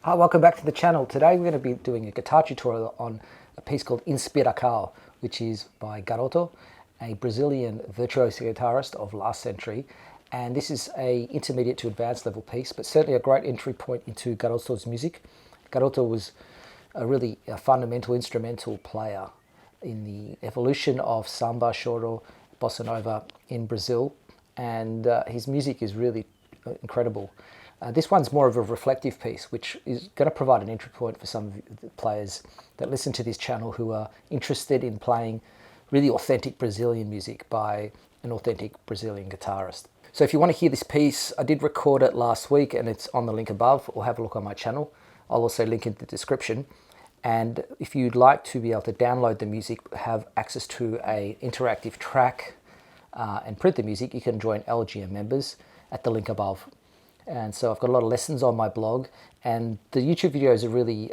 Hi, welcome back to the channel. Today we're going to be doing a guitar tutorial on a piece called Inspiracao, which is by Garoto, a Brazilian virtuoso guitarist of last century. And this is a intermediate to advanced level piece, but certainly a great entry point into Garoto's music. Garoto was a fundamental instrumental player in the evolution of samba, choro, bossa nova in Brazil, and his music is really incredible. This one's more of a reflective piece, which is going to provide an entry point for some of the players that listen to this channel who are interested in playing really authentic Brazilian music by an authentic Brazilian guitarist. So if you want to hear this piece, I did record it last week and it's on the link above, or have a look on my channel. I'll also link in the description. And if you'd like to be able to download the music, have access to an interactive track and print the music, you can join LGM members at the link above. And so I've got a lot of lessons on my blog, and the YouTube videos are really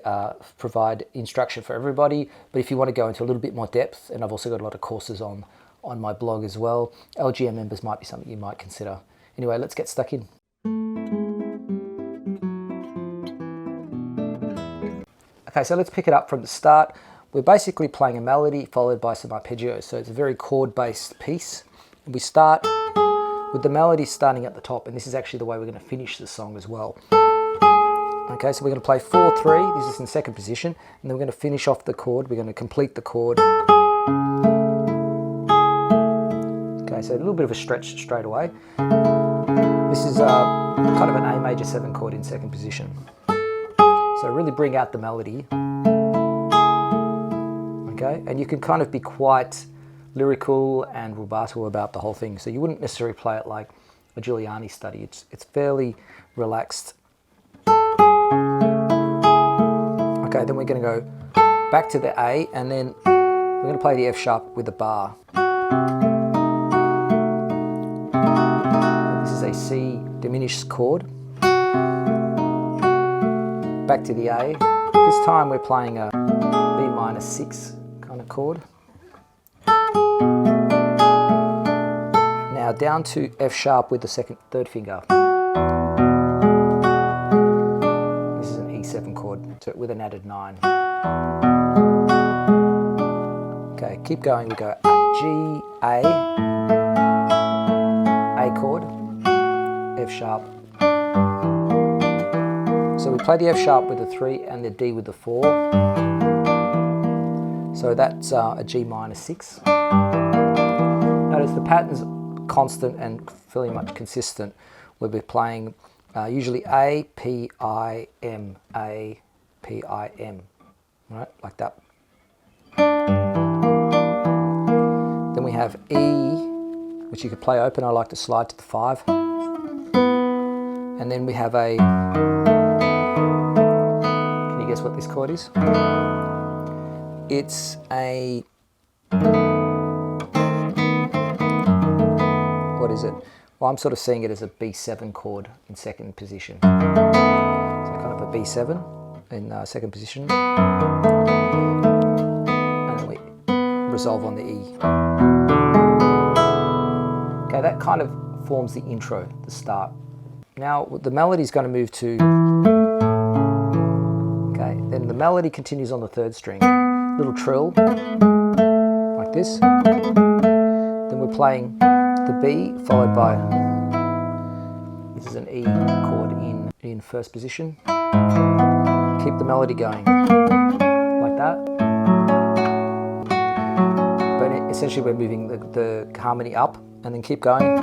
provide instruction for everybody. But if you want to go into a little bit more depth, and I've also got a lot of courses on my blog as well, LGM members might be something you might consider. Anyway, let's get stuck in. Okay, so let's pick it up from the start. We're basically playing a melody followed by some arpeggios, so it's a very chord-based piece. We start with the melody starting at the top, and this is actually the way we're going to finish the song as well. Okay, so we're going to play 4-3, this is in second position, and then we're going to finish off the chord, we're going to complete the chord. Okay, so a little bit of a stretch straight away. This is kind of an A major 7 chord in second position. So really bring out the melody. Okay, and you can kind of be quite lyrical and rubato about the whole thing. So you wouldn't necessarily play it like a Giuliani study. It's fairly relaxed. Okay, then we're going to go back to the A, and then we're going to play the F sharp with a bar. And this is a C diminished chord. Back to the A. This time we're playing a B minor 6 kind of chord. Now down to F sharp with the third finger. This is an E7 chord with an added 9. Okay, keep going. We go G, A chord, F sharp. So we play the F sharp with the 3 and the D with the 4. So that's a G minor 6. Notice the pattern's constant and fairly much consistent. We'll be playing usually A, P, I, M, A, P, I, M, right, like that. Then we have E, which you could play open. I like to slide to the 5. And then we have a, can you guess what this chord is? It's a, what is it? Well, I'm sort of seeing it as a B7 chord in second position. So kind of a B7 in second position. And then we resolve on the E. Okay, that kind of forms the intro, the start. Now the melody is going to move to, okay, then the melody continues on the 3rd string. Little trill, like this. Then we're playing the B followed by, this is an E chord in first position. Keep the melody going like that. But essentially we're moving the harmony up, and then keep going.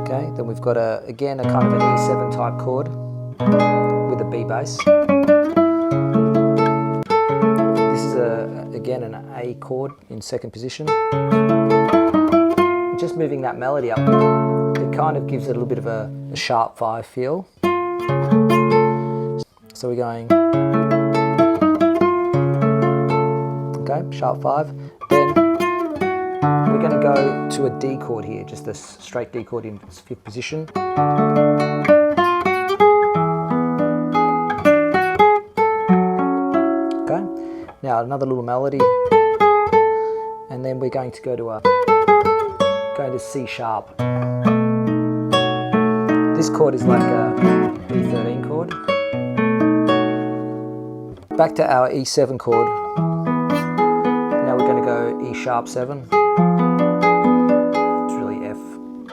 Okay, then we've got again a kind of an E7 type chord with a B bass. This is again an A chord in second position. Just moving that melody up, it kind of gives it a little bit of a sharp 5 feel. So we're going, okay, sharp 5. Then we're going to go to a D chord here, just a straight D chord in 5th position. Okay, now another little melody, and then we're going to go to C sharp. This chord is like a B back to our E7 chord. Now we're going to go E sharp 7.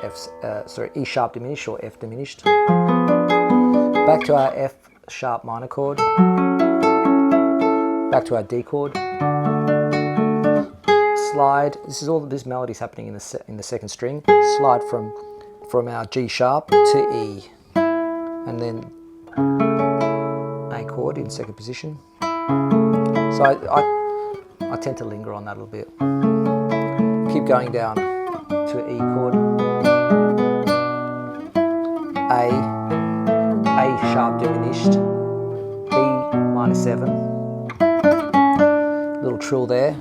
It's really E sharp diminished or F diminished. Back to our F sharp minor chord. Back to our D chord. Slide. This melody's happening in the second string. Slide from our G sharp to E, and then A chord in second position. So I tend to linger on that a little bit. Keep going down to E chord. A sharp diminished. B minor 7. Little trill there.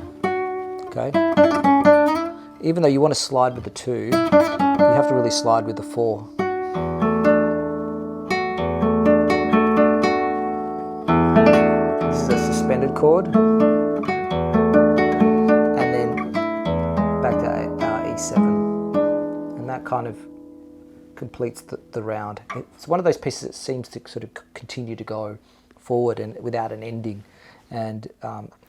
Okay. Even though you want to slide with the 2, you have to really slide with the 4. This is a suspended chord. And then back to our E7. And that kind of completes the round. It's one of those pieces that seems to sort of continue to go forward and without an ending. And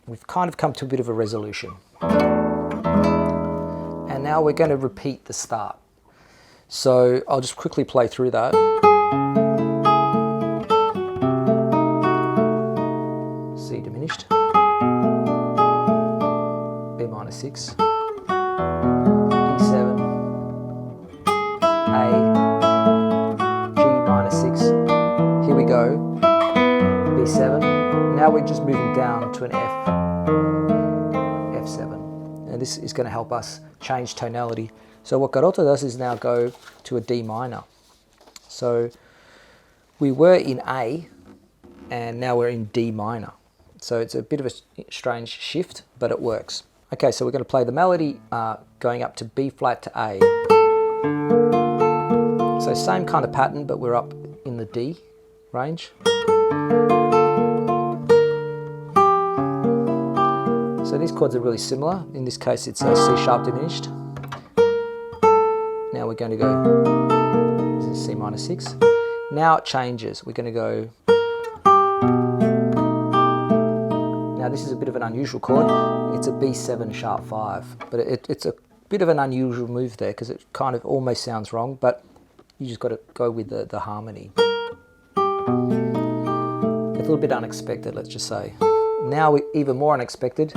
we've kind of come to a bit of a resolution. And now we're going to repeat the start. So I'll just quickly play through that. C diminished. B minor 6. E7. A. G minor 6. Here we go. B7. Now we're just moving down to an F7. And this is going to help us change tonality. So what Garoto does is now go to a D minor. So we were in A, and now we're in D minor. So it's a bit of a strange shift, but it works. Okay, so we're going to play the melody going up to B flat to A. So same kind of pattern, but we're up in the D range. So these chords are really similar. In this case, it's a C sharp diminished. Now we're going to go, this is C minor 6. Now it changes. We're going to go, now this is a bit of an unusual chord. It's a B7 sharp 5, but it's a bit of an unusual move there because it kind of almost sounds wrong, but you just got to go with the harmony. A little bit unexpected, let's just say. Now even more unexpected.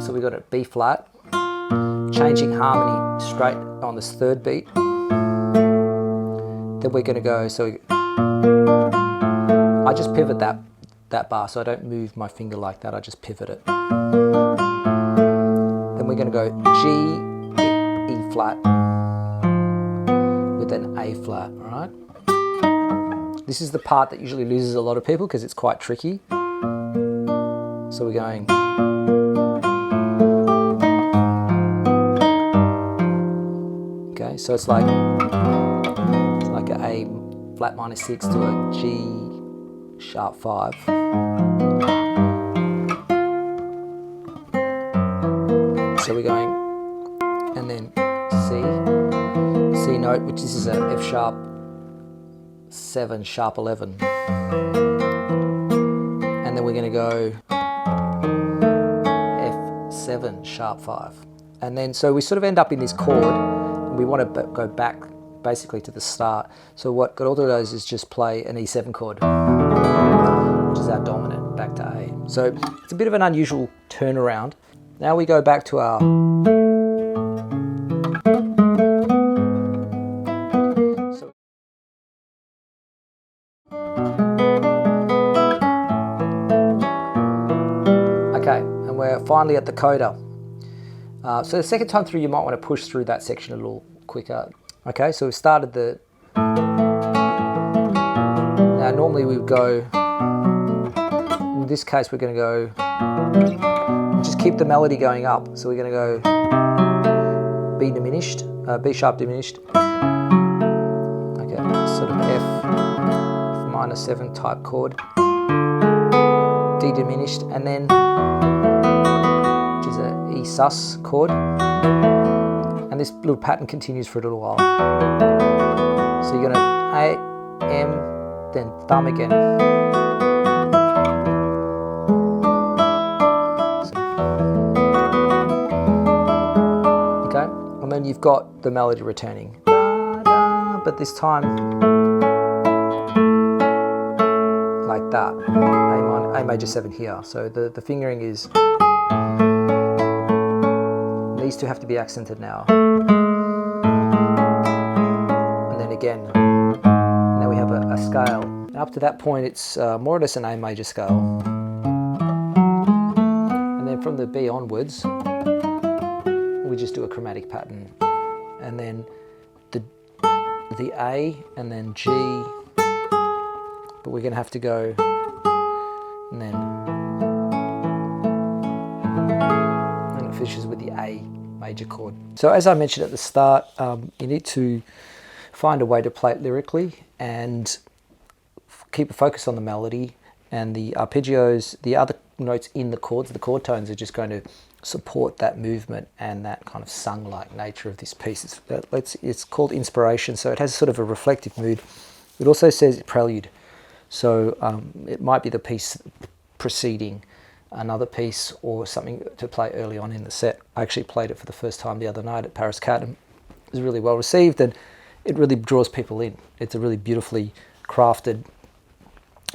So we got a B flat, changing harmony straight on this third beat. Then we're going to go, so I just pivot that bar, so I don't move my finger like that, I just pivot it. Then we're going to go G, E flat with an A flat, all right? This is the part that usually loses a lot of people because it's quite tricky. So we're going, okay, so it's like an A flat minor 6 to a G sharp 5. So we're going, and then C note, which this is a F sharp 7 sharp 11. And then we're going to go F7 sharp 5. And then so we sort of end up in this chord, and we want to go back basically to the start. So what Garoto does is just play an E7 chord, which is our dominant, back to A. So it's a bit of an unusual turnaround. Now we go back to our okay, and we're finally at the coda. So the second time through, you might want to push through that section a little quicker. Okay, so we've started the... Now normally we would go... In this case we're going to go... Just keep the melody going up. So we're going to go B diminished, B sharp diminished. Okay, sort of F minor 7 type chord. D diminished, and then... which is a E sus chord. And this little pattern continues for a little while. So you're going to A, M, then thumb again. you've got the melody returning. Da, da, but this time, like that. A major 7 here. So the fingering is, these two have to be accented now. And then again, now we have a scale. And up to that point, it's more or less an A major scale. And then from the B onwards, we just do a chromatic pattern. And then the A and then G, but we're going to have to go and then it finishes with the A major chord. So as I mentioned at the start, you need to find a way to play it lyrically and keep a focus on the melody, and the arpeggios, the other notes in the chords, the chord tones are just going to support that movement and that kind of sung-like nature of this piece. It's called Inspiration, so it has sort of a reflective mood. It also says prelude, so it might be the piece preceding another piece or something to play early on in the set. I actually played it for the first time the other night at Paris Cat, and it was really well received, and it really draws people in. It's a really beautifully crafted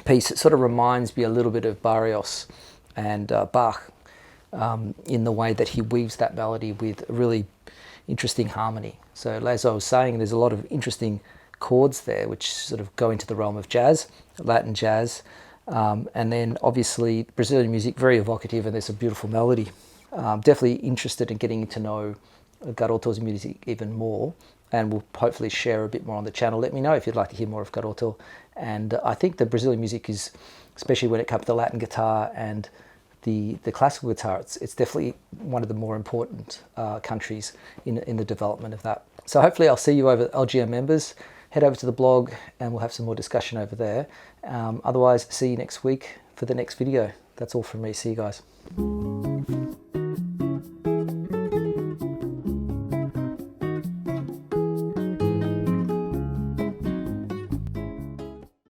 piece. It sort of reminds me a little bit of Barrios and Bach in the way that he weaves that melody with a really interesting harmony. So as I was saying, there's a lot of interesting chords there which sort of go into the realm of jazz, Latin jazz, and then obviously Brazilian music, very evocative, and there's a beautiful melody. Definitely interested in getting to know Garoto's music even more, and we'll hopefully share a bit more on the channel. Let me know if you'd like to hear more of Garoto. And I think the Brazilian music is, especially when it comes to the Latin guitar and the classical guitar, it's definitely one of the more important countries in the development of that. So hopefully I'll see you over LGM members. Head over to the blog and we'll have some more discussion over there. Otherwise, see you next week for the next video. That's all from me. See you guys.